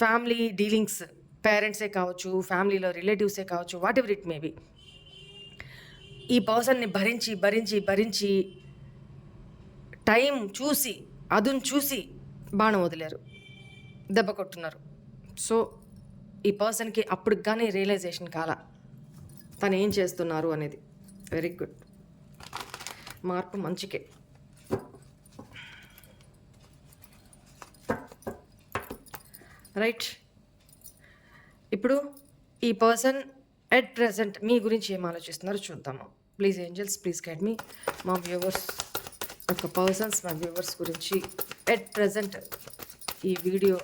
ఫ్యామిలీ డీలింగ్స్, పేరెంట్సే కావచ్చు, ఫ్యామిలీలో రిలేటివ్సే కావచ్చు, what ever it may be, ఈ పర్సన్ని భరించి భరించి భరించి టైం చూసి, అదును చూసి బాణం వదిలేరు, దెబ్బ కొట్టున్నారు. సో ఈ పర్సన్కి అప్పుడు కానీ రియలైజేషన్ కాల తను ఏం చేస్తున్నారు అనేది. వెరీ గుడ్, మార్పు మంచికే. రైట్, ఇప్పుడు ఈ పర్సన్ ఎట్ ప్రెజెంట్ మీ గురించి ఏం ఆలోచిస్తున్నారో చూద్దాము. Please angels, please guide me. మా వ్యూవర్స్ ఒక పర్సన్స్, మా వ్యూవర్స్ గురించి ఎట్ ప్రెజెంట్ ఈ వీడియో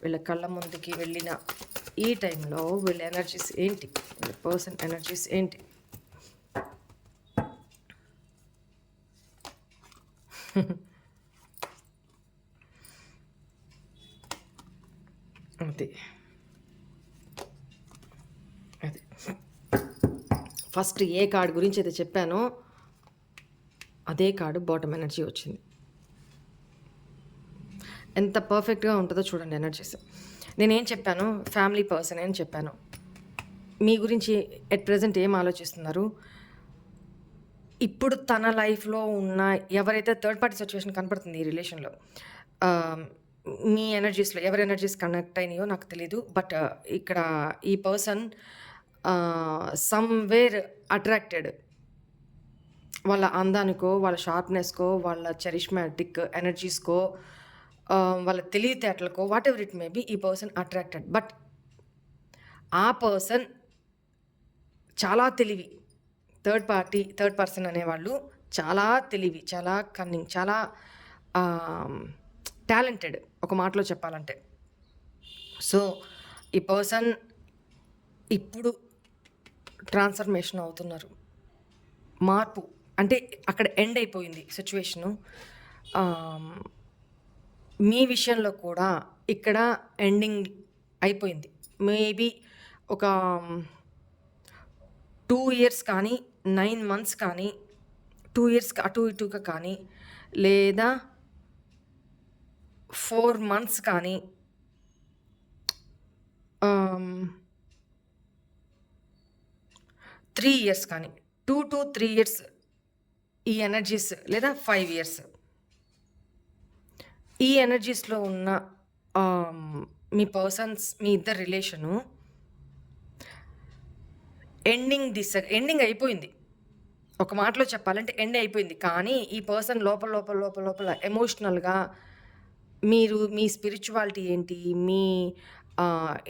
వీళ్ళ కళ్ళ ముందుకి వెళ్ళిన ఈ టైంలో వీళ్ళ ఎనర్జీస్ ఏంటి, వీళ్ళ పర్సన్ ఎనర్జీస్ ఏంటి. అది అది ఫస్ట్ ఏ కార్డు గురించి అయితే చెప్పానో అదే కార్డు బాటమ్ ఎనర్జీ వచ్చింది. ఎంత పర్ఫెక్ట్గా ఉంటుందో చూడండి ఎనర్జీస్. నేనేం చెప్పాను, ఫ్యామిలీ పర్సన్ అని చెప్పాను. మీ గురించి ఎట్ ప్రెజెంట్ ఏం ఆలోచిస్తున్నారు, ఇప్పుడు తన లైఫ్లో ఉన్న ఎవరైతే థర్డ్ పార్టీ సిచ్యువేషన్ కనపడుతుంది ఈ రిలేషన్లో, మీ ఎనర్జీస్లో ఎవరి ఎనర్జీస్ కనెక్ట్ అయినాయో నాకు తెలీదు. బట్ ఇక్కడ ఈ పర్సన్ సమ్వేర్ అట్రాక్టెడ్, వాళ్ళ అందానికో, వాళ్ళ షార్ప్నెస్కో, వాళ్ళ చరిష్మాటిక్ ఎనర్జీస్కో, వాళ్ళ తెలివితేటలకో, whatever it may be, ఈ పర్సన్ అట్రాక్టెడ్. బట్ ఆ పర్సన్ చాలా తెలివి, థర్డ్ పర్సన్ అనేవాళ్ళు చాలా తెలివి, చాలా కన్నింగ్, చాలా టాలెంటెడ్ ఒక మాటలో చెప్పాలంటే. సో ఈ పర్సన్ ఇప్పుడు ట్రాన్స్ఫర్మేషన్ అవుతున్నారు. మార్పు అంటే అక్కడ ఎండ్ అయిపోయింది సిచ్యువేషను. మీ విషయంలో కూడా ఇక్కడ ఎండింగ్ అయిపోయింది. మేబీ ఒక 2 ఇయర్స్ కానీ, 9 మంత్స్ కానీ, 2 ఇయర్స్ అటు ఇటుగా కానీ, లేదా 4 మంత్స్ కానీ, 3 ఇయర్స్ కానీ, 2 to 3 ఇయర్స్ ఈ ఎనర్జీస్, లేదా 5 ఇయర్స్ ఈ ఎనర్జీస్లో ఉన్న మీ పర్సన్స్, మీ ఇద్దరు రిలేషను ఎండింగ్ అయిపోయింది. ఒక మాటలో చెప్పాలంటే ఎండ్ అయిపోయింది. కానీ ఈ పర్సన్ లోపల ఎమోషనల్గా మీ స్పిరిచువాలిటీ ఏంటి, మీ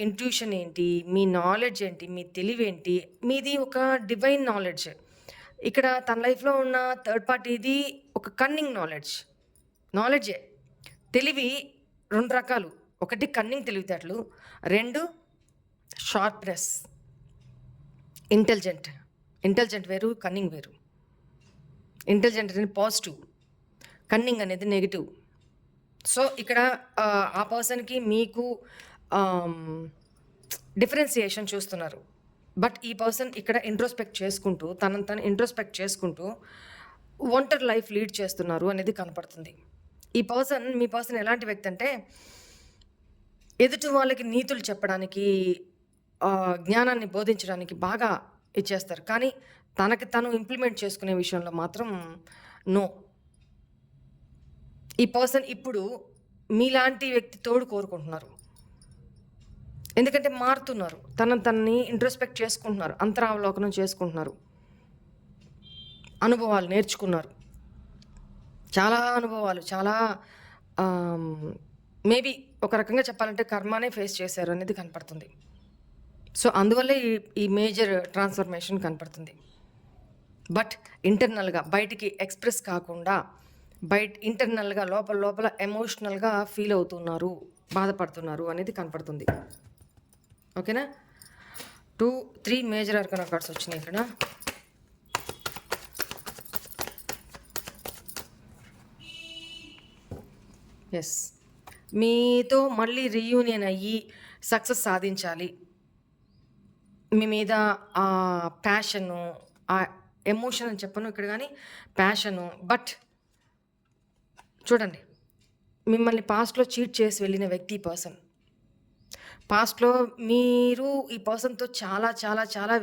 ఇంట్యూషన్ ఏంటి, మీ నాలెడ్జ్ ఏంటి, మీ తెలివేంటి, మీది ఒక డివైన్ నాలెడ్జ్. ఇక్కడ తన లైఫ్లో ఉన్న థర్డ్ పార్టీది ఒక కన్నింగ్ నాలెడ్జే. తెలివి 2 రకాలు. 1 కన్నింగ్ తెలివితేటలు, 2 షార్ప్నెస్. ఇంటెలిజెంట్ వేరు, కన్నింగ్ వేరు. ఇంటెలిజెంట్ అనేది పాజిటివ్, కన్నింగ్ అనేది నెగిటివ్. సో ఇక్కడ ఆ పర్సన్కి మీకు డిఫరెన్సియేషన్ చూస్తున్నారు. బట్ ఈ పర్సన్ ఇక్కడ ఇంట్రోస్పెక్ట్ చేసుకుంటూ, తను ఇంట్రోస్పెక్ట్ చేసుకుంటూ ఒంటరి లైఫ్ లీడ్ చేస్తున్నారు అనేది కనపడుతుంది. మీ పర్సన్ ఎలాంటి వ్యక్తి అంటే, ఎదుటి వాళ్ళకి నీతులు చెప్పడానికి, జ్ఞానాన్ని బోధించడానికి బాగా ఇచ్చేస్తారు. కానీ తనకి తను ఇంప్లిమెంట్ చేసుకునే విషయంలో మాత్రం నో. ఈ పర్సన్ ఇప్పుడు మీలాంటి వ్యక్తి తోడు కోరుకుంటున్నారు. ఎందుకంటే మారుతున్నారు, తనని ఇంట్రోస్పెక్ట్ చేసుకుంటున్నారు, అంతరావలోకనం చేసుకుంటున్నారు, అనుభవాలు నేర్చుకున్నారు, చాలా అనుభవాలు, చాలా మేబీ ఒక రకంగా చెప్పాలంటే కర్మనే ఫేస్ చేశారు అనేది కనపడుతుంది. సో అందువల్లే ఈ మేజర్ ట్రాన్స్ఫర్మేషన్ కనపడుతుంది. బట్ ఇంటర్నల్గా బయటికి ఎక్స్ప్రెస్ కాకుండా ఇంటర్నల్గా లోపల ఎమోషనల్గా ఫీల్ అవుతున్నారు, బాధపడుతున్నారు అనేది కనపడుతుంది. ఓకేనా? 3 మేజర్ ఆర్కానా కార్డ్స్ వచ్చినాయి ఇక్కడ. ఎస్, మీతో మళ్ళీ రీయూనియన్ అయ్యి సక్సెస్ సాధించాలి. మీ మీద ఆ ప్యాషను, ఆ ఎమోషన్ అని చెప్పను ఇక్కడ, కానీ ప్యాషను. బట్ చూడండి, మిమ్మల్ని పాస్ట్లో చీట్ చేసి వెళ్ళిన వ్యక్తి ఈ పర్సన్. పాస్ట్లో మీరు ఈ పర్సన్తో చాలా చాలా చాలా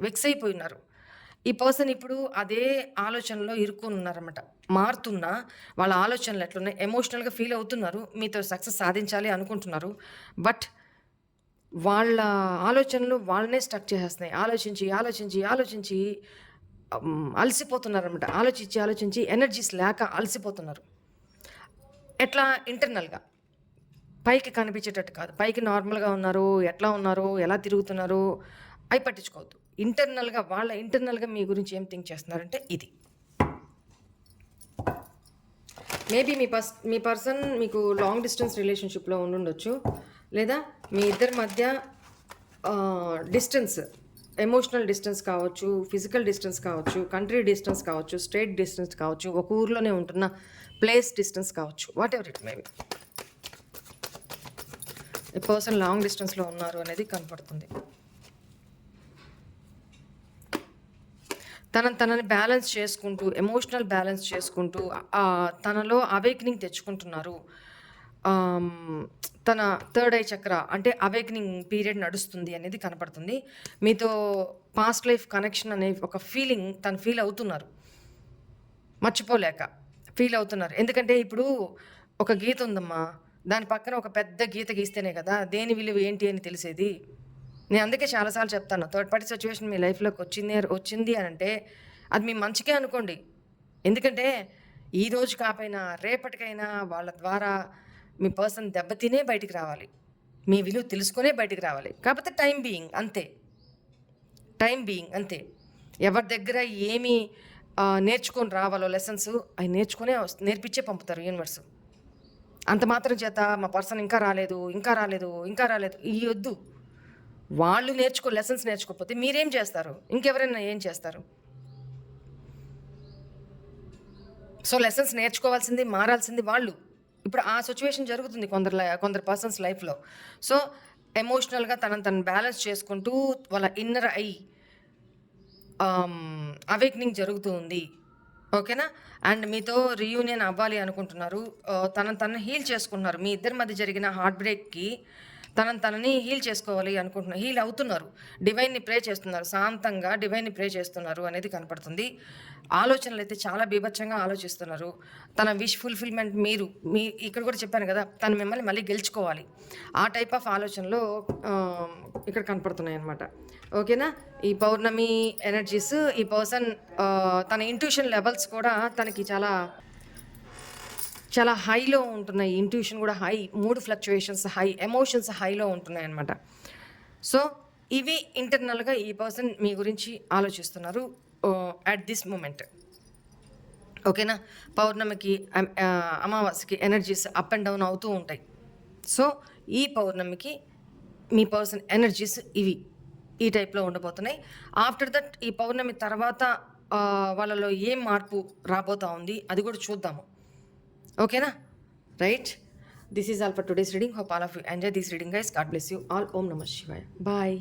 వెక్స్ అయిపోయినారు. ఈ పర్సన్ ఇప్పుడు అదే ఆలోచనలో ఇరుక్కుని ఉన్నారన్నమాట. మారుతున్నా వాళ్ళ ఆలోచనలు ఎట్లున్నాయి, ఎమోషనల్గా ఫీల్ అవుతున్నారు, మీతో సక్సెస్ సాధించాలి అనుకుంటున్నారు. బట్ వాళ్ళ ఆలోచనలు వాళ్ళనే స్టక్ చేసేస్తున్నాయి. ఆలోచించి అలసిపోతున్నారన్నమాట. ఆలోచించి ఎనర్జీస్ లేక అలసిపోతున్నారు. ఎట్లా? ఇంటర్నల్గా, పైకి కనిపించేటట్టు కాదు. పైకి నార్మల్గా ఉన్నారు, ఎట్లా ఉన్నారు, ఎలా తిరుగుతున్నారు అవి పట్టించుకోవద్దు. ఇంటర్నల్గా మీ గురించి ఏం థింక్ చేస్తున్నారంటే ఇది. మేబీ మీ పర్సన్ మీకు లాంగ్ డిస్టెన్స్ రిలేషన్షిప్లో ఉండుండొచ్చు, లేదా మీ ఇద్దరి మధ్య డిస్టెన్స్, ఎమోషనల్ డిస్టెన్స్ కావచ్చు, ఫిజికల్ డిస్టెన్స్ కావచ్చు, కంట్రీ డిస్టెన్స్ కావచ్చు, స్టేట్ డిస్టెన్స్ కావచ్చు, ఒక ఊర్లోనే ఉంటున్న ప్లేస్ డిస్టెన్స్ కావచ్చు, వాట్ ఎవర్ ఇట్ మేబీ. ఈ పర్సన్ లాంగ్ డిస్టెన్స్లో ఉన్నారు అనేది కనపడుతుంది. తనని బ్యాలెన్స్ చేసుకుంటూ, ఎమోషనల్ బ్యాలెన్స్ చేసుకుంటూ తనలో అవేకనింగ్ తెచ్చుకుంటున్నారు. తన థర్డ్ ఐ చక్ర అంటే అవేకనింగ్ పీరియడ్ నడుస్తుంది అనేది కనపడుతుంది. మీతో పాస్ట్ లైఫ్ కనెక్షన్ అనే ఒక ఫీలింగ్ తను ఫీల్ అవుతున్నారు, మర్చిపోలేక ఫీల్ అవుతున్నారు. ఎందుకంటే ఇప్పుడు ఒక గీత ఉందమ్మా, దాని పక్కన ఒక పెద్ద గీత గీస్తేనే కదా దేని విలువ ఏంటి అని తెలిసేది. నేను అందుకే చాలాసార్లు చెప్తాను, థర్డ్ పార్టీ సిచ్యువేషన్ మీ లైఫ్లోకి వచ్చింది అని అంటే అది మీ మంచికే అనుకోండి. ఎందుకంటే ఈ రోజు కాకపోయినా రేపటికైనా వాళ్ళ ద్వారా మీ పర్సన్ దెబ్బతినే బయటికి రావాలి, మీ విలువ తెలుసుకునే బయటికి రావాలి. కాకపోతే టైం బీయింగ్ అంతే. ఎవరి దగ్గర ఏమి నేర్చుకొని రావాలో లెసన్స్ అవి నేర్పించే పంపుతారు యూనివర్స్. అంత మాత్రం చేత మా పర్సన్ ఇంకా రాలేదు ఈ వద్దు. వాళ్ళు లెసన్స్ నేర్చుకోకపోతే మీరేం చేస్తారు? ఇంకెవరైనా ఏం చేస్తారు? సో లెసన్స్ నేర్చుకోవాల్సింది, మారాల్సింది వాళ్ళు. ఇప్పుడు ఆ సిచ్యువేషన్ జరుగుతుంది కొందరు పర్సన్స్ లైఫ్లో. సో ఎమోషనల్గా తను బ్యాలెన్స్ చేసుకుంటూ వాళ్ళ ఇన్నర్ ఐ అవేక్నింగ్ జరుగుతూ ఉంది. ఓకేనా? అండ్ మీతో రీయూనియన్ అవ్వాలి అనుకుంటున్నారు. తనని హీల్ చేసుకుంటున్నారు. మీ ఇద్దరి మధ్య జరిగిన హార్ట్ బ్రేక్‌కి తనని హీల్ చేసుకోవాలి అనుకుంటున్నారు. హీల్ అవుతున్నారు. డివైన్‌ని ప్రే చేస్తున్నారు. శాంతంగా డివైన్‌ని ప్రే చేస్తున్నారు అనేది కనపడుతుంది. ఆలోచనలైతే చాలా బీభత్సంగా ఆలోచిస్తున్నారు. తన విష్ ఫుల్‌ఫిల్‌మెంట్ మీ ఇక్కడ కూడా చెప్పాను కదా! తను మిమ్మల్ని మళ్ళీ గెలుచుకోవాలి. ఆ టైప్ ఆఫ్ ఆలోచనలు ఇక్కడ కనపడుతున్నాయన్నమాట. ఓకేనా? ఈ పౌర్ణమి ఎనర్జీస్ ఈ పర్సన్ తన ఇంట్యూషన్ లెవెల్స్ కూడా తనకి చాలా చాలా హైలో ఉంటున్నాయి. ఇంట్యూషన్ కూడా high, mood fluctuations high, emotions హైలో ఉంటున్నాయన్నమాట. సో ఇవి ఇంటర్నల్‌గా ఈ పర్సన్ మీ గురించి ఆలోచిస్తున్నారు అట్ దిస్ మూమెంట్. ఓకేనా? పౌర్ణమికి అమావాస్యకి ఎనర్జీస్ అప్ అండ్ డౌన్ అవుతూ ఉంటాయి. సో ఈ పౌర్ణమికి మీ పర్సన్ ఎనర్జీస్ ఇవి ఈ టైప్‌లో ఉండబోతున్నాయి. ఆఫ్టర్ దట్ ఈ పౌర్ణమి తర్వాత వాళ్ళలో ఏం మార్పు రాబోతా ఉంది అది కూడా చూద్దాము. ఓకేనా? Right. This is all for today's reading. Hope all of you enjoy this reading guys. God bless you all. ఓం నమః శివాయ. బాయ్.